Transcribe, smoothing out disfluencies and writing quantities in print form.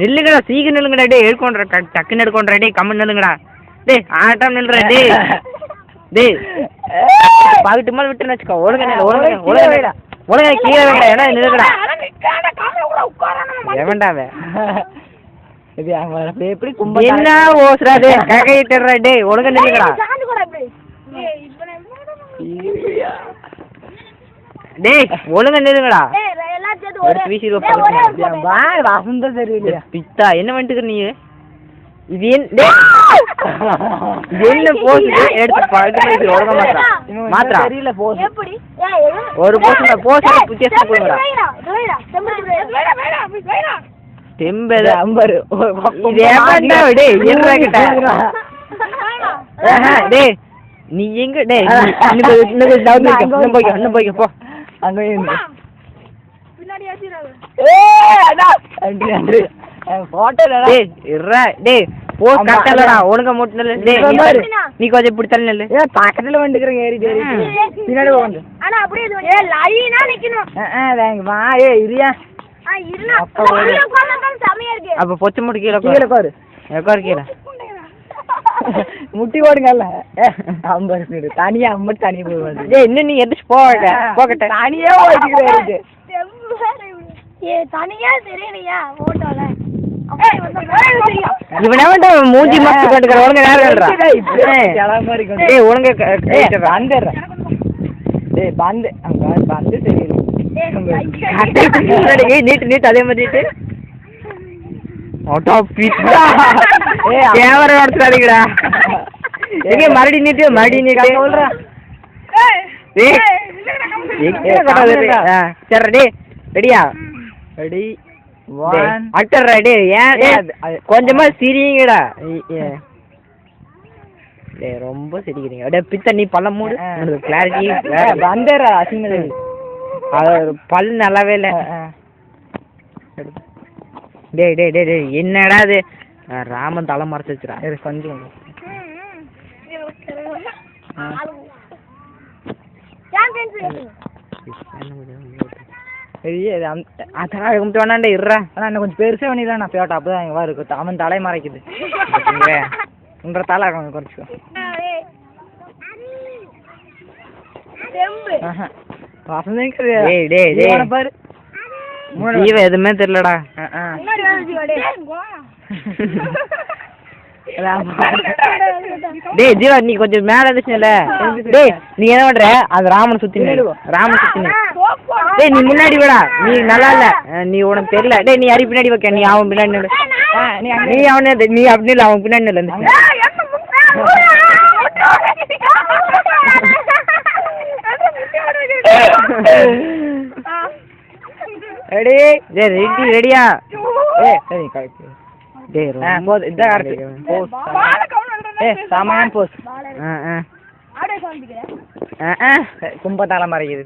நில்லுங்கடா, சீக்கிரம் நில்லுங்கடா. டே எடுக்கொண்ட டக்குன்னு எடுக்கொண்ட. டே கம்மன் நில்லுங்கடா. டே ஆட்டம் நில்ற. டே டே பாக்கிட்டு மேல விட்டுன்னு வச்சுக்கோ. ஒழுங்க நில்லு, ஒழுங்க கீழே வைடா. ஏன்னா நில்லுங்கடா. எவன்டாவே எப்படி என்ன ஓசுறாது ககையிட்டுறா. டே ஒழுங்க நில்லுங்கடா. டேய் ஒழுங்க நில்லுங்கடா. வசந்தம் தெரியல பித்தா என்ன பண்ணிட்டு நீ? இது என்ன போஸ் எடுத்து ஒழுங்க மாத்திரா தெரியல போஸ். ஒரு போஸ் வித்தியாசம் கொடுங்கடா. தெம்பது அம்பரு டே நீ எங்க? டே இன்னும் போய்க்க போ. அங்க ஒழுங்க மூட்டு. நீ கொஞ்சம் இப்படி தள்ளி நெல்லு. பக்கத்துல வந்துக்கிறேன். ஏறி பின்னாடி அப்ப பொச்ச முடி கீழே கீழே கீழே முட்டி ஓடுங்கல்ல. தனியா அம்மட்டு தனியா போய் இன்னும் நீ எதிர்த்து போகட்ட தனியா ஓடிக்கிறேன். இவன் மூஞ்சி மாசு கட்டுக்கிற ஒழுங்க நேரம் ஒழுங்க பந்து பந்து தெரியல. நீட்டு அதே மாதிரி கேமரா நடத்துறாதீங்கடா. எங்க மறுபடி நீட்டு சொல்றா. சரி ரெடியா? Ready actor ready. ஏன் கொஞ்சமா சிரிங்கடா. ரொம்ப சிரிக்கிறீங்க. அப்படியே பித்த நீ பல்ல மூடு. கிளாரிட்டி வந்துடுற அசிங்க. பல் நல்லாவே இல்லை. டேய் டேய் டேய் டேய் என்னடா இது? ராமன் தலை மறைச்சு வச்சுடா. கொஞ்சம் அதெல்லாம் கும்பிட்டு வேணாண்டே இருறா. ஆனால் இன்னும் கொஞ்சம் பெருசாக பண்ணிடலாம். நான் பேட்டா அப்போ தான் எங்கள் இருக்கு. அவன் தலை மறைக்குது. உன்ற தலை கொஞ்சம் குறைச்சிக்கோ. பாரு ஜீவ எதுவுமே தெரியலடா. டேய் ஜீவா நீ கொஞ்சம் மேல இருந்துச்சுல. டேய் நீ என்ன பண்ற? அது ராமன் சுத்தி டேய் நீ முன்னாடி விடா. நீ நல்லா இல்ல. நீ உனக்கு தெரியல. டேய் நீ யாரி பின்னாடி வைக்க. நீ அவன் பின்னாடி நில்லு. நீ அவனே நீ அப்படி இல்லை. அவன் பின்னாடி நில்லு. ரெடி? டேய் ரெடியா? சரி டேய் ரொம்ப இதான் அடுத்து போஸ். சாமான போஸ். கும்பத்தால மறைக்குது.